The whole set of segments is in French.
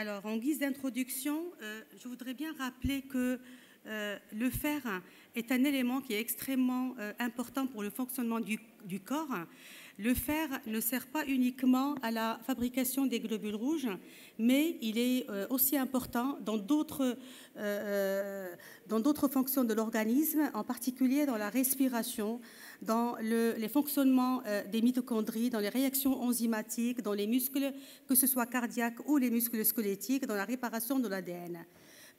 Alors, en guise d'introduction, je voudrais bien rappeler que le fer est un élément qui est extrêmement important pour le fonctionnement du corps. Le fer ne sert pas uniquement à la fabrication des globules rouges, mais il est aussi important dans d'autres fonctions de l'organisme, en particulier dans la respiration, dans les fonctionnements des mitochondries, dans les réactions enzymatiques, dans les muscles, que ce soit cardiaques ou les muscles squelettiques, dans la réparation de l'ADN.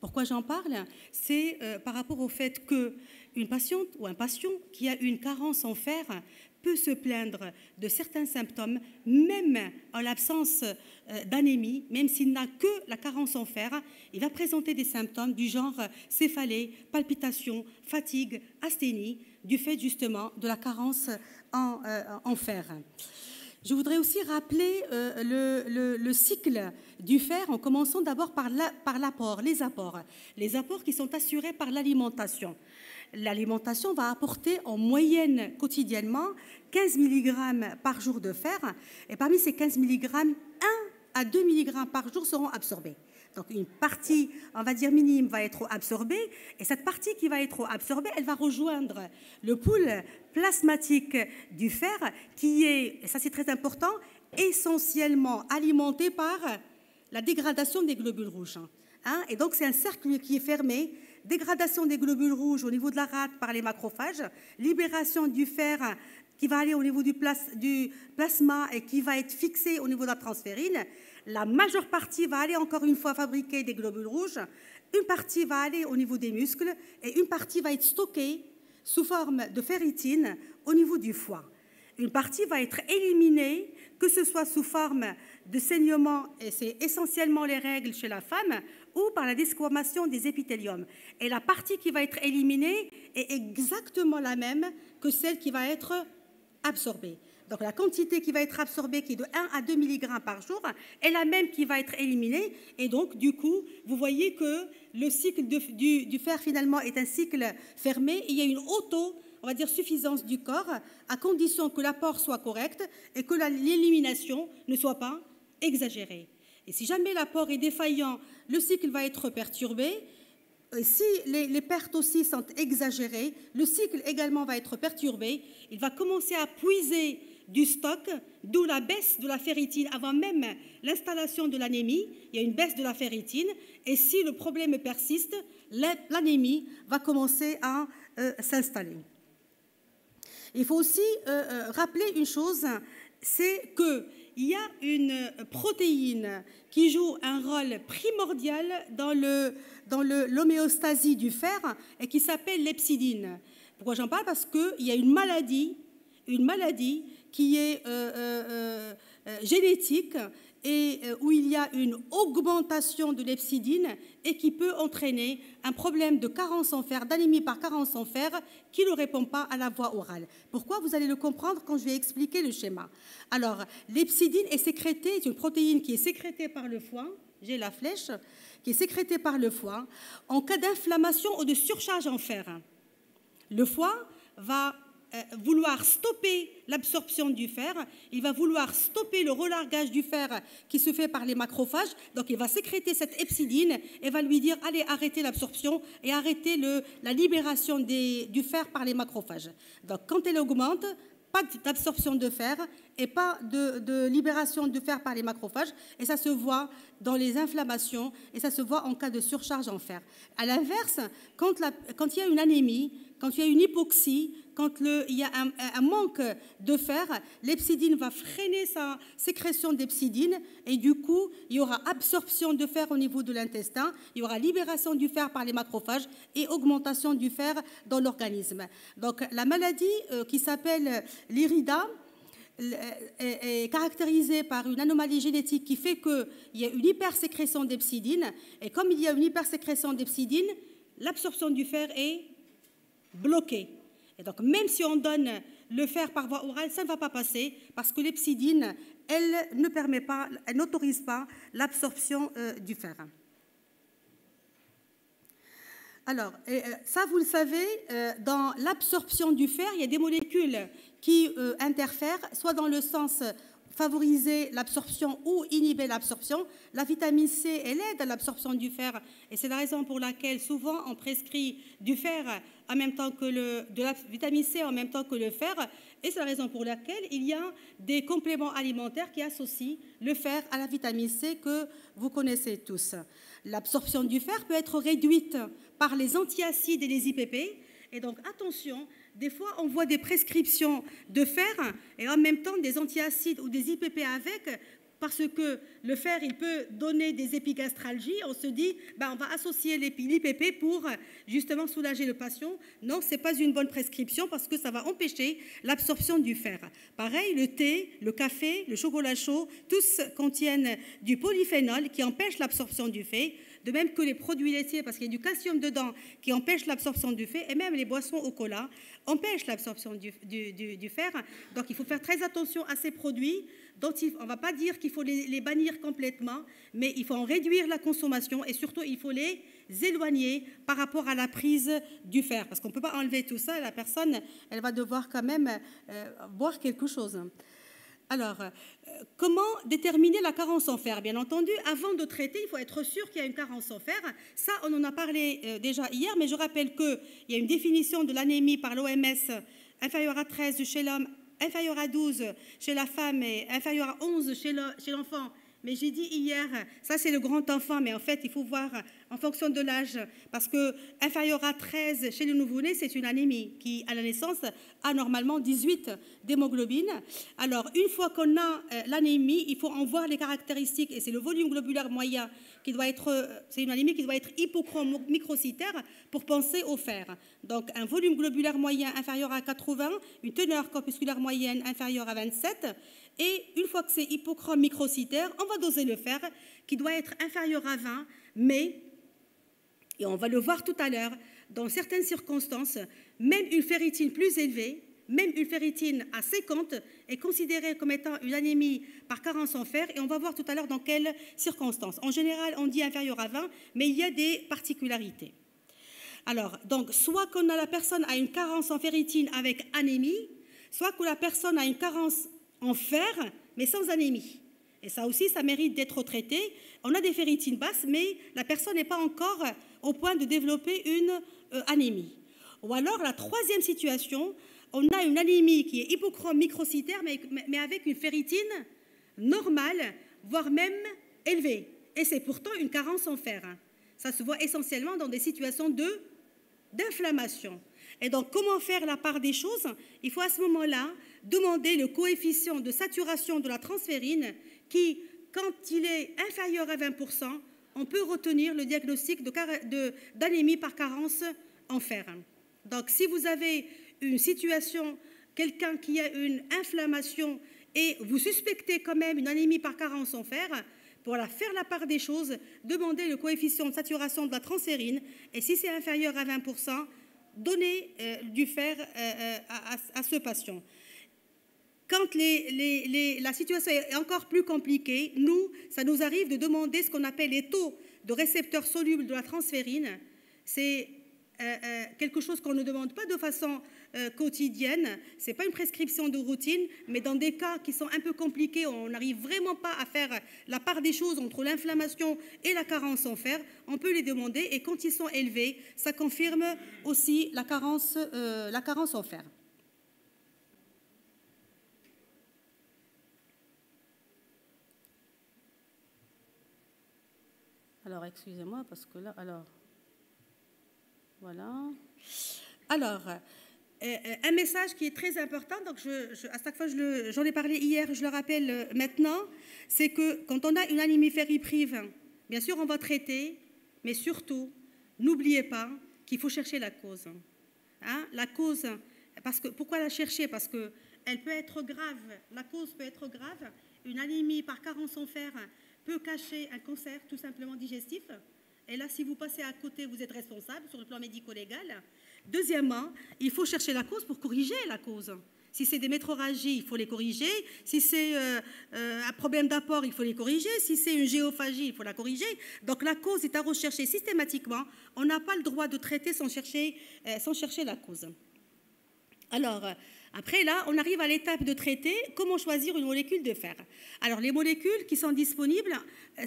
Pourquoi j'en parle? C'est par rapport au fait qu'une patiente ou un patient qui a une carence en fer peut se plaindre de certains symptômes, même en l'absence d'anémie, même s'il n'a que la carence en fer, il va présenter des symptômes du genre céphalée, palpitations, fatigue, asthénie, du fait justement de la carence en fer. Je voudrais aussi rappeler le cycle du fer en commençant d'abord par l'apport, les apports qui sont assurés par l'alimentation. L'alimentation va apporter en moyenne quotidiennement 15 mg par jour de fer et parmi ces 15 mg, 1 à 2 mg par jour seront absorbés. Donc une partie, on va dire minime, va être absorbée et cette partie qui va être absorbée, elle va rejoindre le pool plasmatique du fer qui est, et ça c'est très important, essentiellement alimenté par la dégradation des globules rouges. Et donc c'est un cercle qui est fermé, dégradation des globules rouges au niveau de la rate par les macrophages, libération du fer qui va aller au niveau du plasma et qui va être fixé au niveau de la transférine. La majeure partie va aller encore une fois fabriquer des globules rouges, une partie va aller au niveau des muscles et une partie va être stockée sous forme de ferritine au niveau du foie. Une partie va être éliminée, que ce soit sous forme de saignement, et c'est essentiellement les règles chez la femme, ou par la desquamation des épithéliums. Et la partie qui va être éliminée est exactement la même que celle qui va être absorbée. Donc la quantité qui va être absorbée, qui est de 1 à 2 mg par jour, est la même qui va être éliminée. Et donc, du coup, vous voyez que le cycle du fer, finalement, est un cycle fermé. Il y a une on va dire, suffisance du corps, à condition que l'apport soit correct et que l'élimination ne soit pas exagérée. Et si jamais l'apport est défaillant, le cycle va être perturbé. Et si les pertes aussi sont exagérées, le cycle également va être perturbé. Il va commencer à puiser du stock, d'où la baisse de la ferritine avant même l'installation de l'anémie. Il y a une baisse de la ferritine. Et si le problème persiste, l'anémie va commencer à s'installer. Il faut aussi rappeler une chose, c'est qu'il y a une protéine qui joue un rôle primordial dans l'homéostasie du fer et qui s'appelle l'hepsidine. Pourquoi j'en parle? Parce qu'il y a une maladie qui est génétique et où il y a une augmentation de l'hepsidine et qui peut entraîner un problème de carence en fer, d'anémie par carence en fer, qui ne répond pas à la voie orale. Pourquoi? Vous allez le comprendre quand je vais expliquer le schéma. Alors, l'hepsidine est sécrétée, c'est une protéine qui est sécrétée par le foie, j'ai la flèche, qui est sécrétée par le foie, en cas d'inflammation ou de surcharge en fer. Le foie va vouloir stopper l'absorption du fer, il va vouloir stopper le relargage du fer qui se fait par les macrophages, donc il va sécréter cette hepsidine et va lui dire allez arrêtez l'absorption et arrêtez la libération du fer par les macrophages. Donc quand elle augmente, pas d'absorption de fer et pas de libération de fer par les macrophages et ça se voit dans les inflammations et ça se voit en cas de surcharge en fer. À l'inverse, quand il y a une anémie, quand il y a une hypoxie, quand il y a un manque de fer, l'hepsidine va freiner sa sécrétion d'hepsidine et du coup, il y aura absorption de fer au niveau de l'intestin, il y aura libération du fer par les macrophages et augmentation du fer dans l'organisme. Donc la maladie qui s'appelle l'IRIDA est caractérisée par une anomalie génétique qui fait qu'il y a une hypersécrétion d'hepsidine et comme il y a une hypersécrétion d'hepsidine, l'absorption du fer est bloquée. Et donc, même si on donne le fer par voie orale, ça ne va pas passer parce que l'hepsidine, elle ne permet pas, elle n'autorise pas l'absorption du fer. Alors, ça, vous le savez, dans l'absorption du fer, il y a des molécules qui interfèrent, soit dans le sens favoriser l'absorption ou inhiber l'absorption. La vitamine C, elle aide à l'absorption du fer et c'est la raison pour laquelle souvent on prescrit du fer en même temps que de la vitamine C en même temps que le fer et c'est la raison pour laquelle il y a des compléments alimentaires qui associent le fer à la vitamine C que vous connaissez tous. L'absorption du fer peut être réduite par les antiacides et les IPP et donc attention. Des fois, on voit des prescriptions de fer et en même temps des antiacides ou des IPP avec, parce que le fer, il peut donner des épigastralgies. On se dit, on va associer l'IPP pour justement soulager le patient. Non, ce n'est pas une bonne prescription parce que ça va empêcher l'absorption du fer. Pareil, le thé, le café, le chocolat chaud, tous contiennent du polyphénol qui empêche l'absorption du fer. De même que les produits laitiers, parce qu'il y a du calcium dedans qui empêche l'absorption du fer, et même les boissons au cola empêchent l'absorption du fer. Donc il faut faire très attention à ces produits, dont on ne va pas dire qu'il faut les bannir complètement, mais il faut en réduire la consommation et surtout il faut les éloigner par rapport à la prise du fer, parce qu'on ne peut pas enlever tout ça, et la personne, elle va devoir quand même boire quelque chose. Alors, comment déterminer la carence en fer? Bien entendu, avant de traiter, il faut être sûr qu'il y a une carence en fer. Ça, on en a parlé déjà hier, mais je rappelle qu'il y a une définition de l'anémie par l'OMS inférieure à 13 chez l'homme, inférieure à 12 chez la femme et inférieure à 11 chez l'enfant. Mais j'ai dit hier, ça c'est le grand enfant, mais en fait, il faut voir en fonction de l'âge, parce que inférieur à 13 chez le nouveau-né, c'est une anémie qui, à la naissance, a normalement 18 d'hémoglobine. Alors, une fois qu'on a l'anémie, il faut en voir les caractéristiques, et c'est le volume globulaire moyen qui doit être, c'est une anémie qui doit être hypochrome microcytaire pour penser au fer. Donc, un volume globulaire moyen inférieur à 80, une teneur corpusculaire moyenne inférieure à 27, et une fois que c'est hypochrome microcytaire, on va doser le fer qui doit être inférieur à 20, mais, et on va le voir tout à l'heure, dans certaines circonstances, même une ferritine plus élevée, même une ferritine à 50 est considérée comme étant une anémie par carence en fer, et on va voir tout à l'heure dans quelles circonstances. En général, on dit inférieur à 20, mais il y a des particularités. Alors, donc, soit qu'on a la personne a une carence en ferritine avec anémie, soit que la personne a une carence en fer, mais sans anémie. Et ça aussi, ça mérite d'être traité. On a des ferritines basses, mais la personne n'est pas encore au point de développer une anémie. Ou alors, la troisième situation, on a une anémie qui est hypochrome microcytaire, mais avec une ferritine normale, voire même élevée. Et c'est pourtant une carence en fer. Ça se voit essentiellement dans des situations d'inflammation. Et donc, comment faire la part des choses? Il faut à ce moment-là demander le coefficient de saturation de la transférine qui, quand il est inférieur à 20%, on peut retenir le diagnostic d'anémie par carence en fer. Donc, si vous avez une situation, quelqu'un qui a une inflammation et vous suspectez quand même une anémie par carence en fer, pour faire la part des choses, demandez le coefficient de saturation de la transférine et si c'est inférieur à 20%, donnez du fer à ce patient. Quand la situation est encore plus compliquée, ça nous arrive de demander ce qu'on appelle les taux de récepteurs solubles de la transférine. C'est quelque chose qu'on ne demande pas de façon quotidienne. Ce n'est pas une prescription de routine, mais dans des cas qui sont un peu compliqués, on n'arrive vraiment pas à faire la part des choses entre l'inflammation et la carence en fer, on peut les demander et quand ils sont élevés, ça confirme aussi la carence en fer. Alors, excusez-moi, parce que là, voilà. Alors, un message qui est très important, donc à chaque fois, j'en ai parlé hier, je le rappelle maintenant, c'est que quand on a une anémie ferriprive, bien sûr, on va traiter, mais surtout, n'oubliez pas qu'il faut chercher la cause. Hein, la cause, pourquoi la chercher? Parce qu'elle peut être grave, la cause peut être grave. Une anémie par carence en fer peut cacher un cancer tout simplement digestif. Et là, si vous passez à côté, vous êtes responsable sur le plan médico-légal. Deuxièmement, il faut chercher la cause pour corriger la cause. Si c'est des métrorragies, il faut les corriger. Si c'est un problème d'apport, il faut les corriger. Si c'est une géophagie, il faut la corriger. Donc la cause est à rechercher systématiquement. On n'a pas le droit de traiter sans chercher la cause. Alors, Après, là, on arrive à l'étape de traiter comment choisir une molécule de fer. Alors, les molécules qui sont disponibles,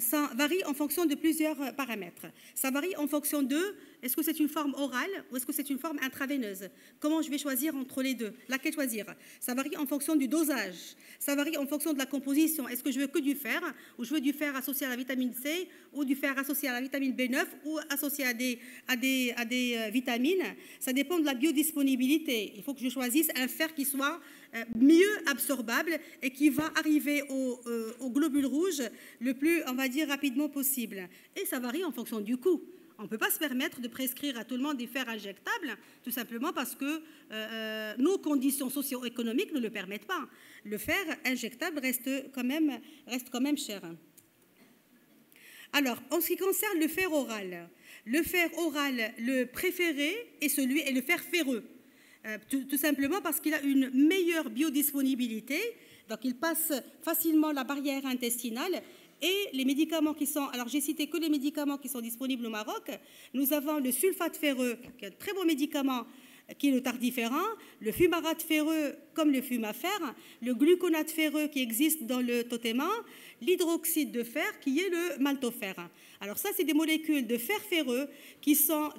ça varie en fonction de plusieurs paramètres. Ça varie en fonction de, est-ce que c'est une forme orale ou est-ce que c'est une forme intraveineuse? Comment je vais choisir entre les deux? Laquelle choisir? Ça varie en fonction du dosage. Ça varie en fonction de la composition. Est-ce que je veux que du fer ou je veux du fer associé à la vitamine C ou du fer associé à la vitamine B9 ou associé à des vitamines? Ça dépend de la biodisponibilité. Il faut que je choisisse un fer qui soit mieux absorbable et qui va arriver au globule rouge le plus, on va dire, rapidement possible. Et ça varie en fonction du coût. On ne peut pas se permettre de prescrire à tout le monde des fers injectables, tout simplement parce que nos conditions socio-économiques ne le permettent pas. Le fer injectable reste quand même cher. Alors, en ce qui concerne le fer oral, le préféré est le fer ferreux. Tout simplement parce qu'il a une meilleure biodisponibilité, donc il passe facilement la barrière intestinale. Et les médicaments qui sont, alors j'ai cité que les médicaments qui sont disponibles au Maroc, nous avons le sulfate ferreux, qui est un très bon médicament, qui est le tardiférin, le fumarate ferreux comme le fumafère, le gluconate ferreux qui existe dans le totéma, l'hydroxyde de fer qui est le maltofère. Alors ça, c'est des molécules de fer ferreux qui ont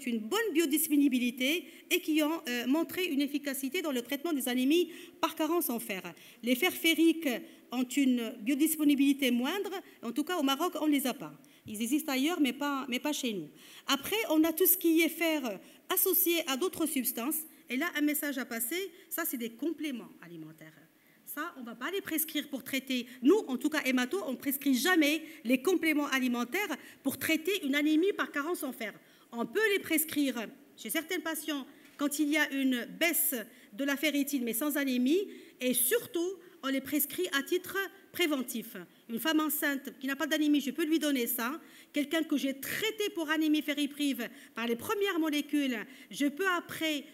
une bonne biodisponibilité et qui ont montré une efficacité dans le traitement des anémies par carence en fer. Les fers ferriques ont une biodisponibilité moindre, en tout cas au Maroc, on ne les a pas. Ils existent ailleurs, mais pas chez nous. Après, on a tout ce qui est fer associé à d'autres substances. Et là, un message à passer, ça, c'est des compléments alimentaires. Ça, on ne va pas les prescrire pour traiter. Nous, en tout cas, hémato, on ne prescrit jamais les compléments alimentaires pour traiter une anémie par carence en fer. On peut les prescrire chez certains patients quand il y a une baisse de la ferritine, mais sans anémie, et surtout, on les prescrit à titre préventif. Une femme enceinte qui n'a pas d'anémie, je peux lui donner ça. Quelqu'un que j'ai traité pour anémie ferriprive par les premières molécules, je peux après,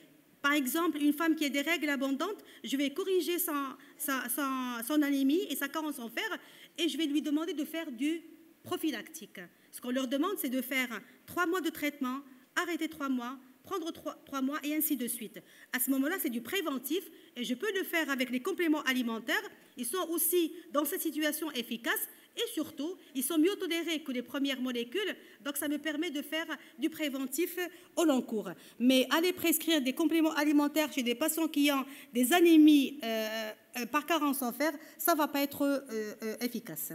par exemple, une femme qui a des règles abondantes, je vais corriger son anémie et sa carence en fer et je vais lui demander de faire du prophylactique. Ce qu'on leur demande, c'est de faire 3 mois de traitement, arrêter 3 mois, prendre 3 mois et ainsi de suite. À ce moment-là, c'est du préventif et je peux le faire avec les compléments alimentaires. Ils sont aussi dans cette situation efficaces et surtout, ils sont mieux tolérés que les premières molécules. Donc, ça me permet de faire du préventif au long cours. Mais aller prescrire des compléments alimentaires chez des patients qui ont des anémies par carence en fer, ça ne va pas être efficace.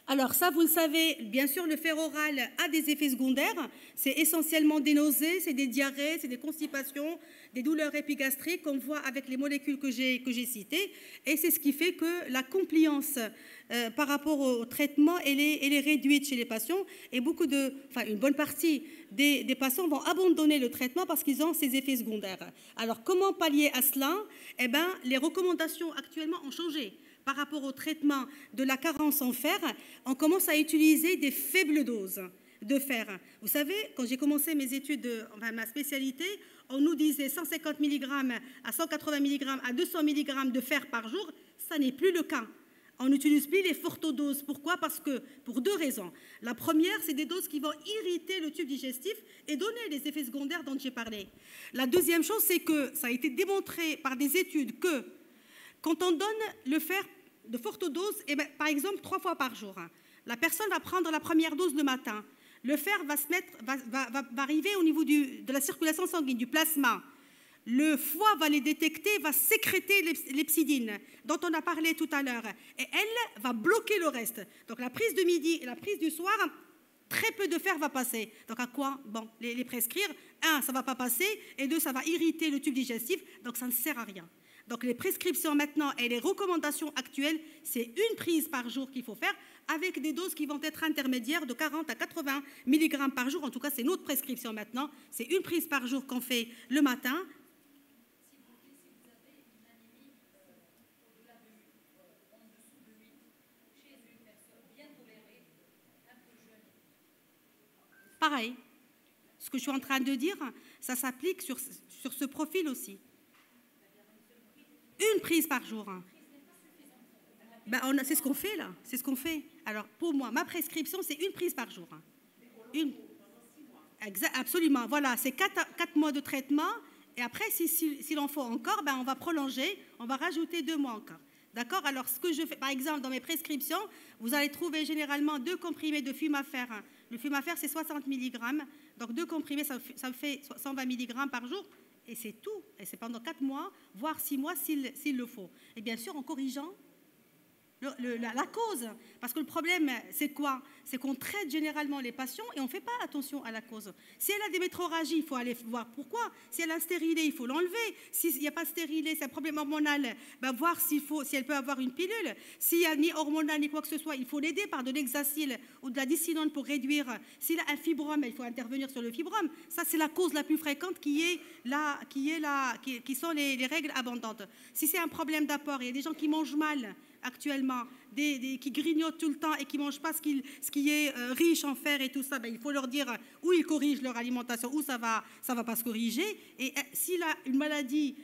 Alors ça, vous le savez, bien sûr, le fer oral a des effets secondaires. C'est essentiellement des nausées, c'est des diarrhées, c'est des constipations, des douleurs épigastriques qu'on voit avec les molécules que j'ai citées. Et c'est ce qui fait que la compliance par rapport au traitement, elle est réduite chez les patients. Et une bonne partie des patients vont abandonner le traitement parce qu'ils ont ces effets secondaires. Alors comment pallier à cela? Eh bien, les recommandations actuellement ont changé. Par rapport au traitement de la carence en fer, on commence à utiliser des faibles doses de fer. Vous savez, quand j'ai commencé mes études, ma spécialité, on nous disait 150 mg à 180 mg à 200 mg de fer par jour. Ça n'est plus le cas. On n'utilise plus les fortes doses. Pourquoi? Parce que, pour 2 raisons. La première, c'est des doses qui vont irriter le tube digestif et donner les effets secondaires dont j'ai parlé. La deuxième chose, c'est que ça a été démontré par des études que quand on donne le fer de forte dose, par exemple 3 fois par jour, la personne va prendre la première dose le matin. Le fer va arriver au niveau de la circulation sanguine, du plasma. Le foie va les détecter, va sécréter l'hepsidine, dont on a parlé tout à l'heure. Et elle va bloquer le reste. Donc la prise de midi et la prise du soir, très peu de fer va passer. Donc à quoi? Bon, les prescrire. 1, ça ne va pas passer. Et 2, ça va irriter le tube digestif. Donc ça ne sert à rien. Donc les prescriptions maintenant et les recommandations actuelles, c'est une prise par jour qu'il faut faire avec des doses qui vont être intermédiaires de 40 à 80 mg par jour. En tout cas, c'est notre prescription maintenant. C'est une prise par jour qu'on fait le matin. Pareil. Ce que je suis en train de dire, ça s'applique sur ce profil aussi. Une prise par jour. C'est ce qu'on fait là. C'est ce qu'on fait. Alors pour moi, ma prescription, c'est une prise par jour. Absolument. Voilà, c'est 4 mois de traitement. Et après, s'il en faut encore, ben, on va prolonger, on va rajouter 2 mois encore. D'accord? Alors, ce que je fais, par exemple, dans mes prescriptions, vous allez trouver généralement 2 comprimés de fumafère. Le fumafère, c'est 60 mg. Donc, 2 comprimés, ça fait 120 mg par jour. Et c'est tout. Et c'est pendant 4 mois, voire 6 mois s'il le faut. Et bien sûr, en corrigeant la cause. Parce que le problème, c'est quoi? C'est qu'on traite généralement les patients et on ne fait pas attention à la cause. Si elle a des métrorragies, il faut aller voir pourquoi. Si elle a un stérilé, il faut l'enlever. S'il n'y a pas de stérilé, c'est un problème hormonal, ben voir si elle peut avoir une pilule. S'il n'y a ni hormonal ni quoi que ce soit, il faut l'aider par de l'hexacil ou de la dicynone pour réduire. S'il a un fibrome, il faut intervenir sur le fibrome. Ça, c'est la cause la plus fréquente qui sont les règles abondantes. Si c'est un problème d'apport, il y a des gens qui mangent mal actuellement, qui grignotent tout le temps et qui ne mangent pas ce qui est riche en fer et tout ça, ben, il faut leur dire où ils corrigent leur alimentation, où ça va pas se corriger. Et s'il a une maladie,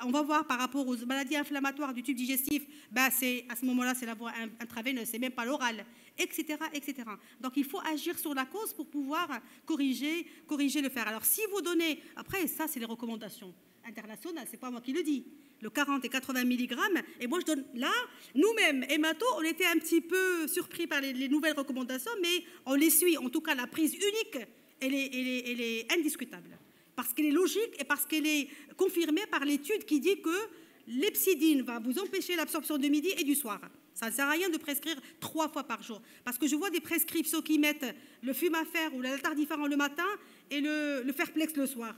on va voir par rapport aux maladies inflammatoires du tube digestif, ben, à ce moment-là, c'est la voie intraveineuse, c'est même pas l'oral, etc., etc. Donc, il faut agir sur la cause pour pouvoir corriger le fer. Alors, si vous donnez, après, ça, c'est les recommandations internationales, c'est pas moi qui le dis. Le 40 et 80 mg, et moi je donne là, nous-mêmes, Hémato, on était un petit peu surpris par les nouvelles recommandations, mais on les suit. En tout cas, la prise unique, elle est indiscutable, parce qu'elle est logique et parce qu'elle est confirmée par l'étude qui dit que l'hepsidine va vous empêcher l'absorption de midi et du soir. Ça ne sert à rien de prescrire 3 fois par jour, parce que je vois des prescriptions qui mettent le fumafère ou l'altardiféran le matin et le ferplex le soir.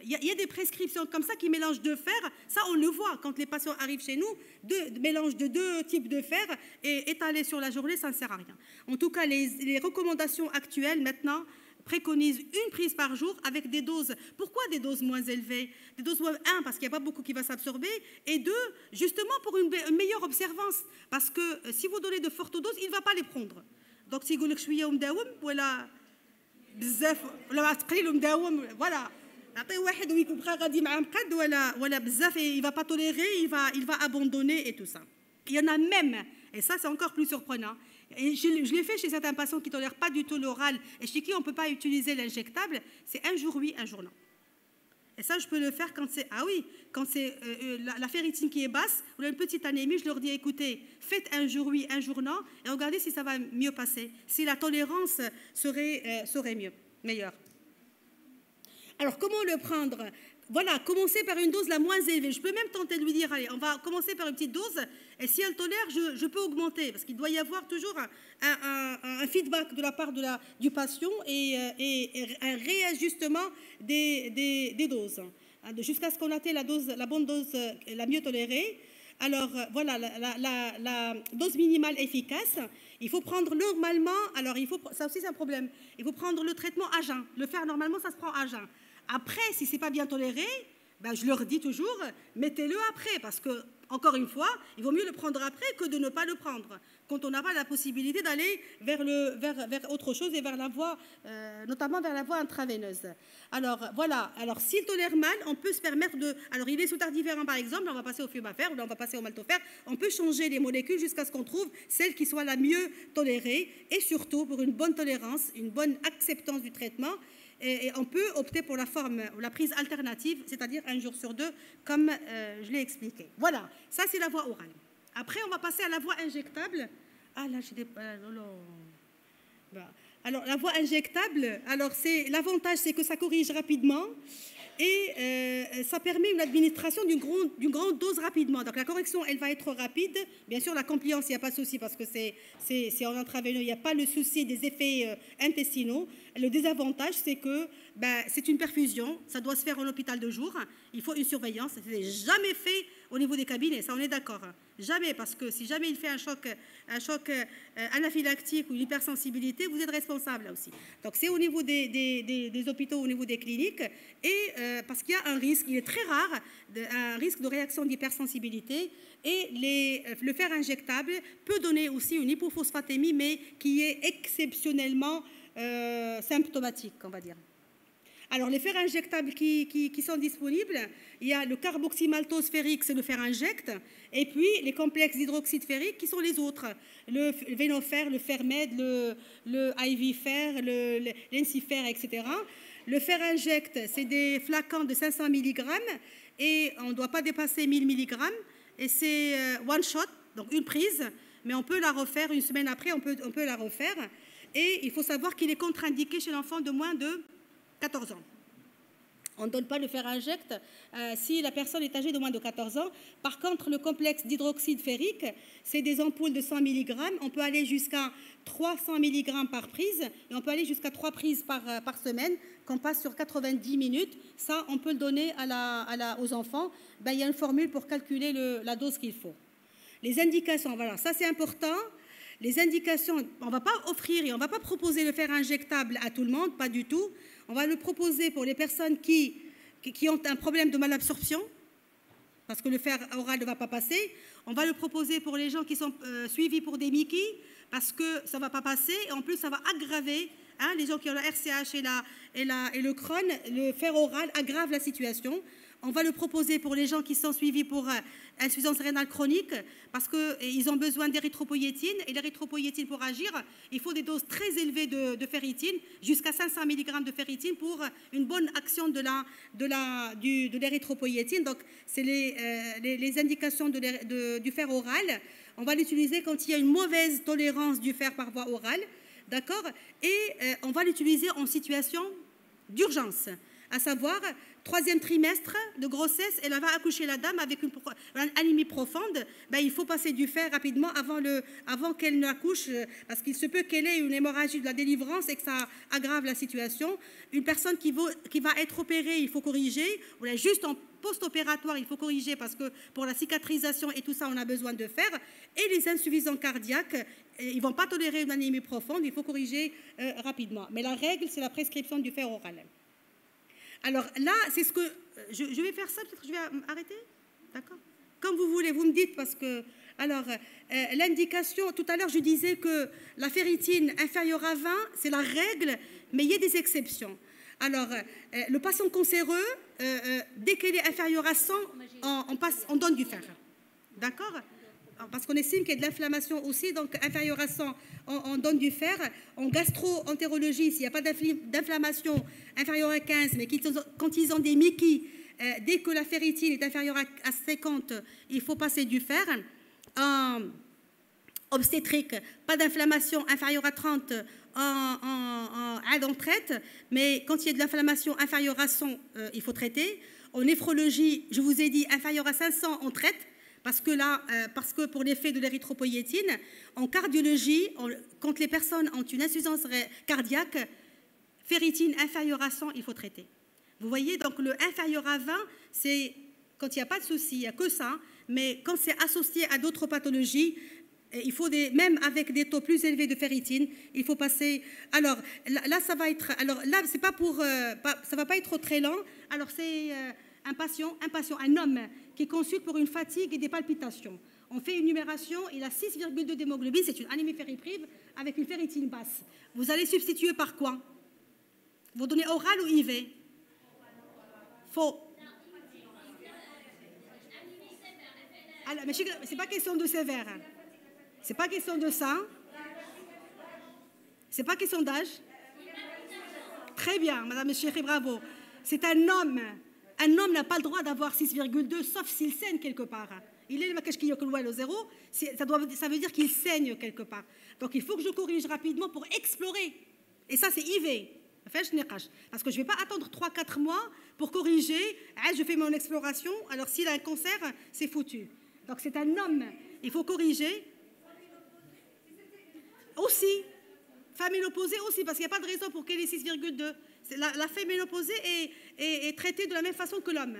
Il y a des prescriptions comme ça qui mélangent 2 fers. Ça, on le voit quand les patients arrivent chez nous. Mélange de 2 types de fer et étalé sur la journée, ça ne sert à rien. En tout cas, les recommandations actuelles, maintenant, préconisent une prise par jour avec des doses. Pourquoi des doses moins élevées? Des doses moins, 1, parce qu'il n'y a pas beaucoup qui va s'absorber, et 2, justement pour une meilleure observance. Parce que si vous donnez de fortes doses, il ne va pas les prendre. Donc, si vous voulez que je suis voilà, voilà. Il ne va pas tolérer, il va abandonner et tout ça. Il y en a même, et ça c'est encore plus surprenant, et je l'ai fait chez certains patients qui ne tolèrent pas du tout l'oral et chez qui on ne peut pas utiliser l'injectable, c'est un jour oui, un jour non. Et ça, je peux le faire quand c'est la ferritine qui est basse, ou une petite anémie, je leur dis, écoutez, faites un jour oui, un jour non, et regardez si ça va mieux passer, si la tolérance serait meilleure. Alors, comment le prendre? Voilà, commencer par une dose la moins élevée. Je peux même tenter de lui dire, allez, on va commencer par une petite dose, et si elle tolère, je peux augmenter, parce qu'il doit y avoir toujours un feedback de la part du patient et un réajustement des doses, jusqu'à ce qu'on atteigne la bonne dose, la mieux tolérée. Alors, voilà, la dose minimale efficace. Il faut prendre normalement, alors ça aussi c'est un problème, il faut prendre le traitement à jeun. Le fer, normalement, ça se prend à jeun. Après, si ce n'est pas bien toléré, ben, je leur dis toujours, mettez-le après, parce que, encore une fois, il vaut mieux le prendre après que de ne pas le prendre, quand on n'a pas la possibilité d'aller vers autre chose et vers la voie, notamment vers la voie intraveineuse. Alors, voilà. Alors, s'il tolère mal, on peut se permettre de... Alors, il est sous tardiféran, par exemple, on va passer au fumafère, ou là, on va passer au maltofère. On peut changer les molécules jusqu'à ce qu'on trouve celle qui soit la mieux tolérée, et surtout, pour une bonne tolérance, une bonne acceptance du traitement, et on peut opter pour la prise alternative, c'est-à-dire 1 jour sur 2, comme je l'ai expliqué. Voilà, ça c'est la voie orale. Après, on va passer à la voie injectable. Ah là, j'ai des... Alors, la voie injectable, l'avantage, c'est que ça corrige rapidement et ça permet une administration d'une grande dose rapidement. Donc, la correction, elle va être rapide. Bien sûr, la compliance, il n'y a pas de souci parce que c'est en intraveineux. Il n'y a pas le souci des effets intestinaux. Le désavantage, c'est que c'est une perfusion. Ça doit se faire en hôpital de jour. Il faut une surveillance. Ça n'est jamais fait au niveau des cabinets. Ça, on est d'accord. Jamais, parce que si jamais il fait un choc anaphylactique ou une hypersensibilité, vous êtes responsable là aussi. Donc c'est au niveau des hôpitaux, au niveau des cliniques, et parce qu'il y a un risque, il est très rare, un risque de réaction d'hypersensibilité, et le fer injectable peut donner aussi une hypophosphatémie, mais qui est exceptionnellement symptomatique, on va dire. Alors, les fers injectables qui sont disponibles, il y a le carboxymaltose ferrique, c'est le fer inject, et puis les complexes d'hydroxyde ferrique qui sont les autres, le Venofer, le Fermed, le IV-Fer, l'Encifer, etc. Le fer inject, c'est des flacons de 500 mg et on ne doit pas dépasser 1000 mg et c'est one shot, donc une prise, mais on peut la refaire une semaine après, on peut la refaire. Et il faut savoir qu'il est contre-indiqué chez l'enfant de moins de 14 ans. On ne donne pas le fer inject si la personne est âgée de moins de 14 ans. Par contre, le complexe d'hydroxyde ferrique, c'est des ampoules de 100 mg. On peut aller jusqu'à 300 mg par prise et on peut aller jusqu'à 3 prises par semaine qu'on passe sur 90 minutes. Ça, on peut le donner aux enfants. Ben, il y a une formule pour calculer la dose qu'il faut. Les indications, voilà, ça c'est important. Les indications, on ne va pas offrir et on ne va pas proposer le fer injectable à tout le monde, pas du tout. On va le proposer pour les personnes qui ont un problème de malabsorption, parce que le fer oral ne va pas passer. On va le proposer pour les gens qui sont suivis pour des Mickey, parce que ça ne va pas passer. Et en plus, ça va aggraver, hein, les gens qui ont la RCH et le Crohn, le fer oral aggrave la situation. On va le proposer pour les gens qui sont suivis pour insuffisance rénale chronique parce qu'ils ont besoin d'érythropoïétine. Et l'érythropoïétine, pour agir, il faut des doses très élevées de ferritine, jusqu'à 500 mg de ferritine pour une bonne action de l'érythropoïétine. Donc, c'est les indications du fer oral. On va l'utiliser quand il y a une mauvaise tolérance du fer par voie orale. D'accord ? Et on va l'utiliser en situation d'urgence, à savoir 3e trimestre de grossesse, elle va accoucher la dame avec une anémie profonde, ben, il faut passer du fer rapidement avant qu'elle n'accouche, parce qu'il se peut qu'elle ait une hémorragie de la délivrance et que ça aggrave la situation. Une personne qui va être opérée, il faut corriger, ou là, juste en post-opératoire, il faut corriger parce que pour la cicatrisation et tout ça, on a besoin de fer. Et les insuffisants cardiaques, ils ne vont pas tolérer une anémie profonde, il faut corriger rapidement. Mais la règle, c'est la prescription du fer oral. Alors là, c'est ce que... Je vais faire ça, peut-être que je vais arrêter. D'accord ? Comme vous voulez, vous me dites, parce que... Alors, l'indication, tout à l'heure, je disais que la ferritine inférieure à 20, c'est la règle, mais il y a des exceptions. Alors, le patient cancéreux, dès qu'elle est inférieure à 100, on donne du fer. D'accord ? Parce qu'on estime qu'il y a de l'inflammation aussi, donc inférieur à 100, on donne du fer. En gastro-entérologie, s'il n'y a pas d'inflammation inférieure à 15, mais quand ils ont des Mickey, dès que la ferritine est inférieure à 50, il faut passer du fer. En obstétrique, pas d'inflammation inférieure à 30, on traite, mais quand il y a de l'inflammation inférieure à 100, il faut traiter. En néphrologie, je vous ai dit, inférieure à 500, on traite. Parce que pour l'effet de l'érythropoïétine, en cardiologie, quand les personnes ont une insuffisance cardiaque, ferritine inférieure à 100, il faut traiter. Vous voyez, donc le inférieur à 20, c'est quand il n'y a pas de souci, il n'y a que ça, mais quand c'est associé à d'autres pathologies, il faut même avec des taux plus élevés de ferritine, il faut passer... Alors là, ça va être... Alors là, c'est pas pour... ça va pas être très lent. Alors c'est... un homme qui consulte pour une fatigue et des palpitations. On fait une numération, il a 6,2 d'hémoglobine, c'est une anémie ferriprive avec une ferritine basse. Vous allez substituer par quoi? Vous donnez oral ou IV? Faux. Alors, mais c'est pas question de sévère. C'est pas question de ça. C'est pas question d'âge. Très bien, Madame Chéri, bravo. C'est un homme. Un homme n'a pas le droit d'avoir 6,2 sauf s'il saigne quelque part. Il est le maquage qui est au zéro, ça veut dire qu'il saigne quelque part. Donc il faut que je corrige rapidement pour explorer. Et ça, c'est IV. Parce que je ne vais pas attendre 3-4 mois pour corriger. Je fais mon exploration. Alors s'il a un cancer, c'est foutu. Donc c'est un homme. Il faut corriger. Aussi. Femme ménopausée aussi, parce qu'il n'y a pas de raison pour qu'elle ait 6,2. La femme ménopausée est traitée de la même façon que l'homme.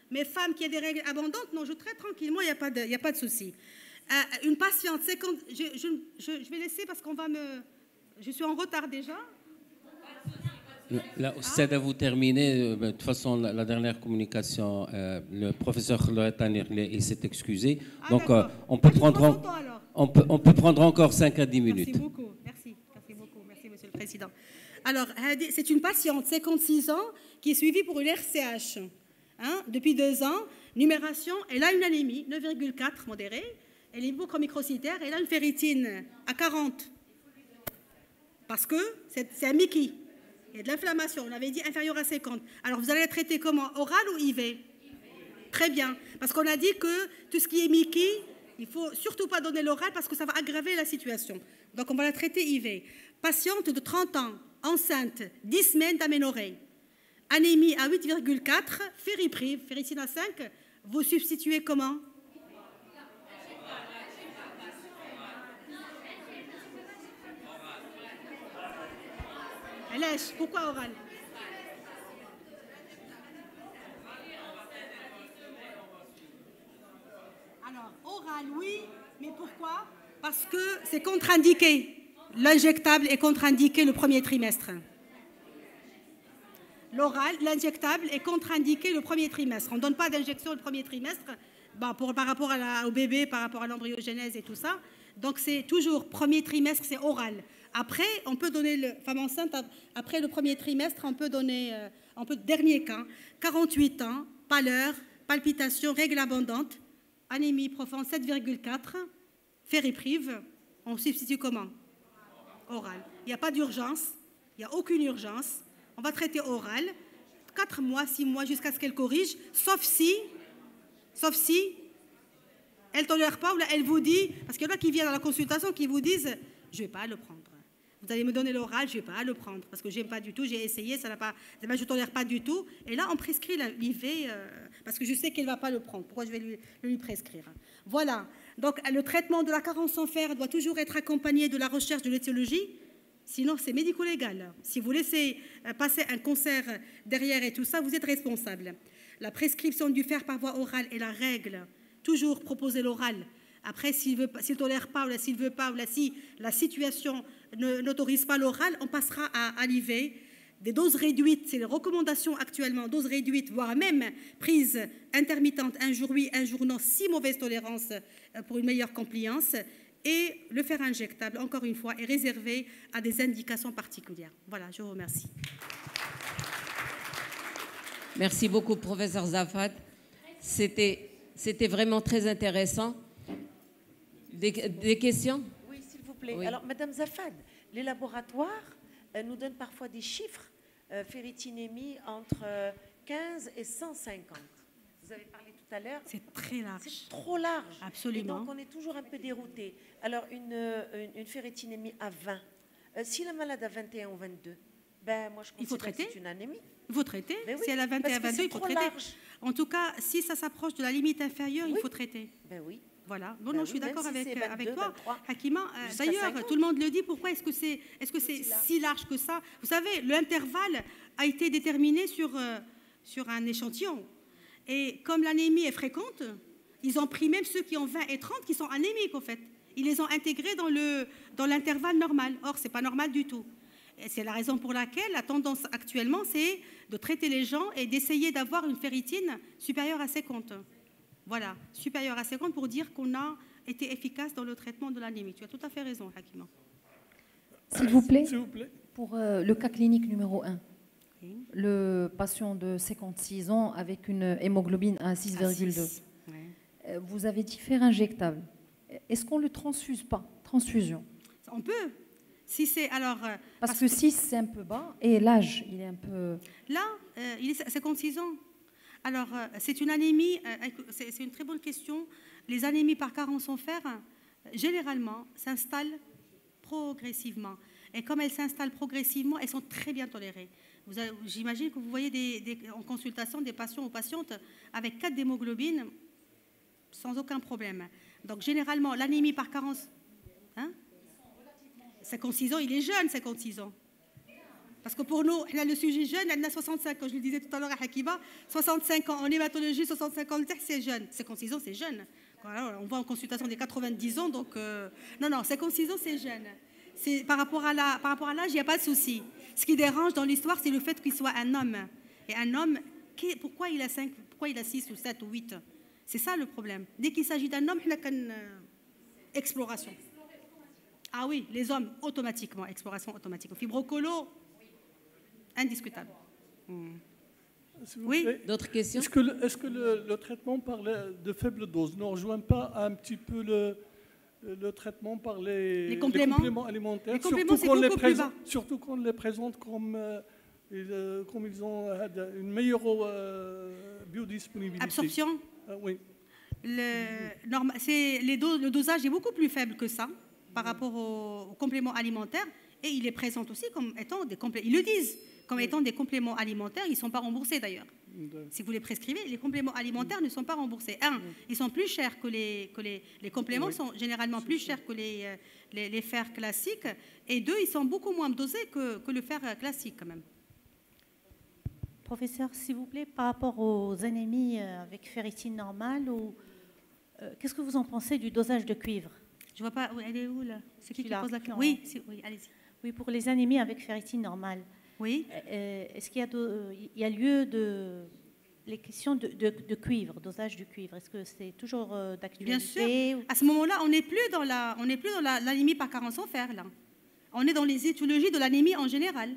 Mais femme qui a des règles abondantes, non, je traite tranquillement, il n'y a pas de souci. Une patiente, je vais laisser parce qu'on va me... Je suis en retard déjà. Là, c'est à vous terminer. De toute façon, la dernière communication, le professeur Loretta Nirley, il s'est excusé. Donc, on peut prendre encore 5 à 10 minutes. Merci beaucoup. Merci beaucoup. Merci, Monsieur le Président. Alors, c'est une patiente, 56 ans, qui est suivie pour une RCH. Hein, depuis 2 ans, numération, elle a une anémie, 9,4 modérée, elle est hypochromicrocytaire, elle a une ferritine à 40. Parce que c'est un Mickey. Il y a de l'inflammation, on avait dit inférieur à 50. Alors, vous allez la traiter comment? Oral ou IV? Très bien, parce qu'on a dit que tout ce qui est Mickey, il ne faut surtout pas donner l'oral parce que ça va aggraver la situation. Donc, on va la traiter IV. Patiente de 30 ans, enceinte, 10 semaines d'aménorrhée. Anémie à 8,4, fériprive, ferritine à 5, vous substituez comment? Lèche, pourquoi oral? Alors, oral, oui, mais pourquoi? Parce que c'est contre-indiqué. L'injectable est contre-indiqué le premier trimestre. L'oral, l'injectable est contre-indiqué le premier trimestre. On ne donne pas d'injection le premier trimestre par rapport au bébé, par rapport à l'embryogénèse et tout ça. Donc, c'est toujours premier trimestre, c'est oral. Après, on peut donner, femme enceinte, après le premier trimestre, on peut donner, dernier cas, 48 ans, pâleur, palpitations, règles abondantes, anémie profonde 7,4, fériprive, on substitue comment? Oral. Il n'y a pas d'urgence, il n'y a aucune urgence. On va traiter oral, 4 mois, 6 mois, jusqu'à ce qu'elle corrige, sauf si elle ne tolère pas ou elle vous dit, parce qu'il y en a qui viennent à la consultation qui vous disent, je ne vais pas le prendre. Vous allez me donner l'oral, je ne vais pas le prendre, parce que je n'aime pas du tout, j'ai essayé, ça n'a pas, je ne tolère pas du tout. Et là, on prescrit l'IV, parce que je sais qu'elle ne va pas le prendre. Pourquoi je vais lui prescrire? Voilà. Donc, le traitement de la carence en fer doit toujours être accompagné de la recherche de l'étiologie. Sinon, c'est médico-légal. Si vous laissez passer un cancer derrière et tout ça, vous êtes responsable. La prescription du fer par voie orale est la règle. Toujours proposer l'oral. Après, s'il ne tolère pas, ou s'il ne veut pas, ou si la situation n'autorise pas l'oral, on passera à l'IV. Des doses réduites, c'est les recommandations actuellement, doses réduites, voire même prise intermittente, un jour oui, un jour non, si mauvaise tolérance pour une meilleure compliance. Et le fer injectable, encore une fois, est réservé à des indications particulières. Voilà, je vous remercie. Merci beaucoup, professeur Zafat. C'était vraiment très intéressant. Des questions? Oui, s'il vous plaît. Oui. Alors, Madame Zafad, les laboratoires nous donnent parfois des chiffres, ferritinémie entre 15 et 150. Vous avez parlé tout à l'heure. C'est très large. C'est trop large. Absolument. Et donc, on est toujours un peu dérouté. Alors, une ferritinémie à 20. Si la malade a 21 ou 22, ben, moi, je considère que c'est une anémie. Il faut traiter. Oui, si elle a 21 ou 22, il faut traiter. Large. En tout cas, si ça s'approche de la limite inférieure, il faut traiter. Ben oui. Voilà. Bon, non, je suis d'accord si avec 22, toi, 23, Hakima. D'ailleurs, tout le monde le dit. Pourquoi est-ce que c'est si large que ça? Vous savez, l'intervalle a été déterminé sur un échantillon. Et comme l'anémie est fréquente, ils ont pris même ceux qui ont 20 et 30 qui sont anémiques, en fait. Ils les ont intégrés dans l'intervalle normal. Or, ce n'est pas normal du tout. Et c'est la raison pour laquelle la tendance actuellement, c'est de traiter les gens et d'essayer d'avoir une ferritine supérieure à 50. Voilà, supérieure à 50 pour dire qu'on a été efficace dans le traitement de l'anémie. Tu as tout à fait raison, Hakima. S'il vous plaît, pour le cas clinique numéro 1, oui. Le patient de 56 ans avec une hémoglobine à 6,2. Ouais. Vous avez dit fer injectable. Est-ce qu'on ne le transfuse pas? Transfusion. On peut. Si c'est alors parce que 6 c'est un peu bas et l'âge il est un peu. Là, il est 56 ans. Alors c'est une anémie. C'est une très bonne question. Les anémies par carence en fer, généralement, s'installent progressivement. Et comme elles s'installent progressivement, elles sont très bien tolérées. J'imagine que vous voyez en consultation des patients ou patientes avec 4 d'hémoglobine sans aucun problème. Donc généralement, l'anémie par carence... Hein, 56 ans, il est jeune, 56 ans. Parce que pour nous, le sujet jeune, elle a 65 ans. Je le disais tout à l'heure à Hakiba, 65 ans en hématologie, 65 ans, c'est jeune. 56 ans, c'est jeune. Alors, on voit en consultation des 90 ans, donc... Non, 56 ans, c'est jeune. Par rapport à l'âge, il n'y a pas de souci. Ce qui dérange dans l'histoire, c'est le fait qu'il soit un homme. Et un homme, pourquoi il a 5, pourquoi il a 6 ou 7 ou 8? C'est ça le problème. Dès qu'il s'agit d'un homme, il n'a qu'une exploration. Ah oui, les hommes, automatiquement, exploration automatique. Fibrocolo, indiscutable. Oui. D'autres questions? Est-ce que le traitement par de faible dose ne rejoint pas un petit peu le traitement par les compléments alimentaires, les compléments, surtout qu'on les présente comme ils ont une meilleure biodisponibilité. Absorption. Oui. Le dosage est beaucoup plus faible que ça par rapport aux compléments alimentaires, et il les présente aussi comme étant des compléments. Ils le disent comme étant des compléments alimentaires. Ils ne sont pas remboursés d'ailleurs. Si vous les prescrivez, les compléments alimentaires ne sont pas remboursés. Ils sont plus chers que les compléments, sont généralement plus chers que les fers classiques. Et deux, ils sont beaucoup moins dosés que le fer classique quand même. Professeur, s'il vous plaît, par rapport aux anémies avec ferritine normale, qu'est-ce que vous en pensez du dosage de cuivre? Je ne vois pas, elle est où là? C'est qui pose la question? Oui, allez-y. Oui, pour les anémies avec ferritine normale. Oui. Est-ce qu'il y a lieu de les questions de cuivre, dosage du cuivre? Est-ce que c'est toujours d'actualité? Bien sûr. À ce moment-là, on n'est plus dans l'anémie par carence en fer là. On est dans les étiologies de l'anémie en général.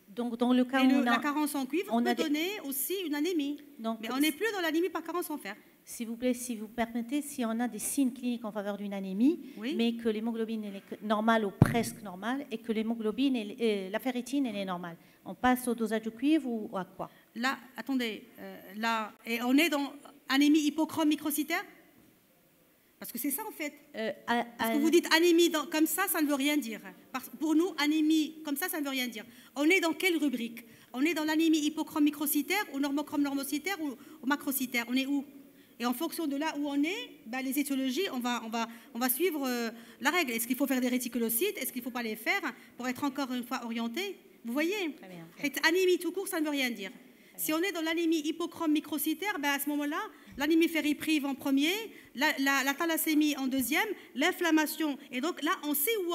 Donc, dans le cas où la carence en cuivre peut donner aussi une anémie. Donc, mais on n'est plus dans l'anémie par carence en fer. S'il vous plaît, si vous permettez, si on a des signes cliniques en faveur d'une anémie, mais que l'hémoglobine est normale ou presque normale, et que l'hémoglobine, la ferritine, elle est normale, on passe au dosage de cuivre ou à quoi? Là, attendez, et on est dans anémie hypochrome microcytaire? Parce que c'est ça en fait. Parce que vous dites anémie comme ça ne veut rien dire. Pour nous, anémie comme ça ne veut rien dire. On est dans quelle rubrique? On est dans l'anémie hypochrome microcytaire ou normochrome normocytaire ou macrocytaire? On est où? Et en fonction de là où on est, les étiologies, on va suivre la règle. Est-ce qu'il faut faire des réticulocytes? Est-ce qu'il ne faut pas les faire pour être encore une fois orienté? Vous voyez? Anémie tout court, ça ne veut rien dire. Si on est dans l'anémie hypochrome microcytaire, à ce moment-là, l'anémie ferriprive en premier, la thalassémie en deuxième, l'inflammation. Et donc là, on sait où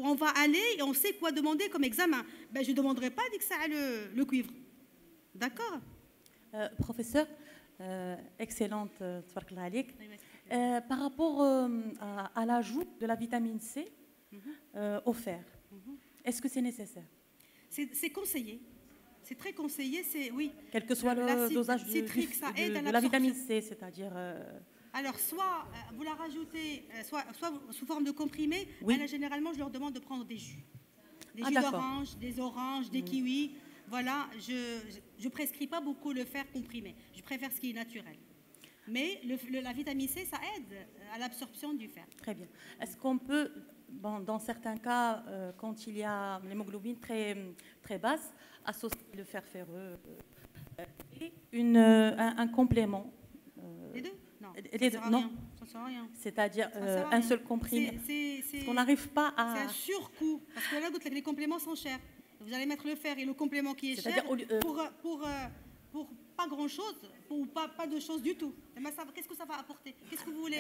on va aller et on sait quoi demander comme examen. Je ne demanderai pas dès que ça a le cuivre. D'accord? Professeur, excellente, par rapport à l'ajout de la vitamine C au fer, est-ce que c'est nécessaire? C'est conseillé. C'est très conseillé, oui. Quel que soit le dosage de la vitamine C, c'est-à-dire... Alors, soit vous la rajoutez, soit sous forme de comprimé. Là, généralement, je leur demande de prendre des jus. Des jus d'orange, des oranges, des kiwis. Voilà, je ne prescris pas beaucoup le fer comprimé. Je préfère ce qui est naturel. Mais la vitamine C, ça aide à l'absorption du fer. Très bien. Est-ce qu'on peut, dans certains cas, quand il y a l'hémoglobine très, très basse, associer le fer ferreux et un complément? Les deux? Non. Les deux, non. Ça ne sert à rien. C'est-à-dire un seul comprimé. Parce qu'on n'arrive pas à... C'est un surcoût. Parce que là, les compléments sont chers. Vous allez mettre le fer et le complément qui est cher pour pas grand-chose, ou pas de choses du tout. Qu'est-ce que ça va apporter? Qu'est-ce que vous voulez?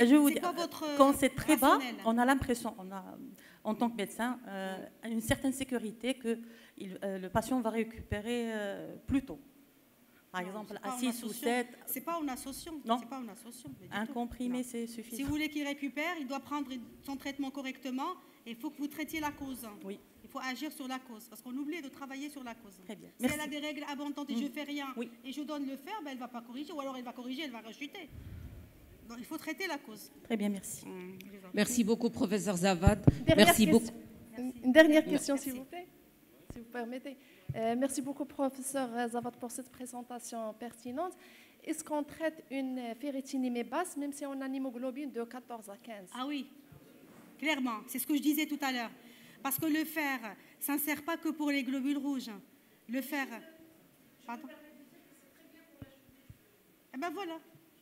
Quand c'est très bas, on a l'impression, en tant que médecin, une certaine sécurité que le patient va récupérer plus tôt. Par exemple, à 6 ou 7... Ce n'est pas en association. Non. C'est pas en association. Un comprimé, c'est suffisant. Si vous voulez qu'il récupère, il doit prendre son traitement correctement. Et il faut que vous traitiez la cause. Oui. Il faut agir sur la cause. Parce qu'on oublie de travailler sur la cause. Très bien. Si elle a des règles abondantes et je ne fais rien et je donne le fer, elle ne va pas corriger. Ou alors elle va corriger, elle va rechuter. Donc il faut traiter la cause. Très bien, merci. Merci beaucoup, professeur Zavad. Une dernière question, s'il vous plaît, si vous permettez. Merci beaucoup, professeur Zavad, pour cette présentation pertinente. Est-ce qu'on traite une ferritinémie basse, même si on a une hémoglobine de 14 à 15? Ah oui, clairement. C'est ce que je disais tout à l'heure. Parce que le fer, ça ne sert pas que pour les globules rouges. Le fer... Pardon? Eh bien voilà,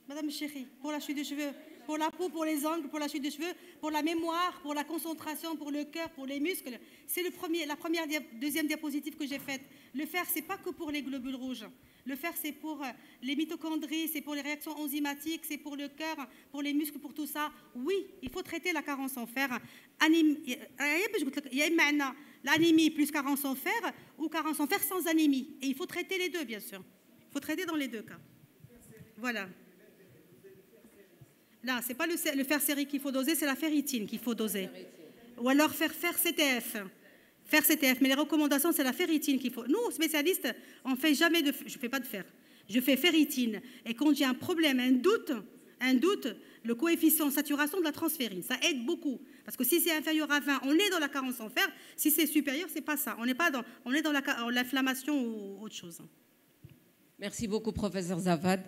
Madame Chéri, pour la chute de cheveux, pour la peau, pour les ongles, pour la chute de cheveux, pour la mémoire, pour la concentration, pour le cœur, pour les muscles. C'est la deuxième diapositive que j'ai faite. Le fer, ce n'est pas que pour les globules rouges. Le fer, c'est pour les mitochondries, c'est pour les réactions enzymatiques, c'est pour le cœur, pour les muscles, pour tout ça. Oui, il faut traiter la carence en fer. Il y a l'anémie plus carence en fer ou carence en fer sans anémie. Et il faut traiter les deux, bien sûr. Il faut traiter dans les deux cas. Voilà. Là, ce n'est pas le fer sérique qu'il faut doser, c'est la ferritine qu'il faut doser. Ou alors faire CTF. faire CTF. Mais les recommandations, c'est la ferritine qu'il faut. Nous, spécialistes, on fait jamais de... Je ne fais pas de fer. Je fais ferritine. Et quand j'ai un problème, un doute, le coefficient de saturation de la transférine, ça aide beaucoup. Parce que si c'est inférieur à 20, on est dans la carence en fer. Si c'est supérieur, c'est pas ça. On est dans l'inflammation ou autre chose. Merci beaucoup, professeur Zavad.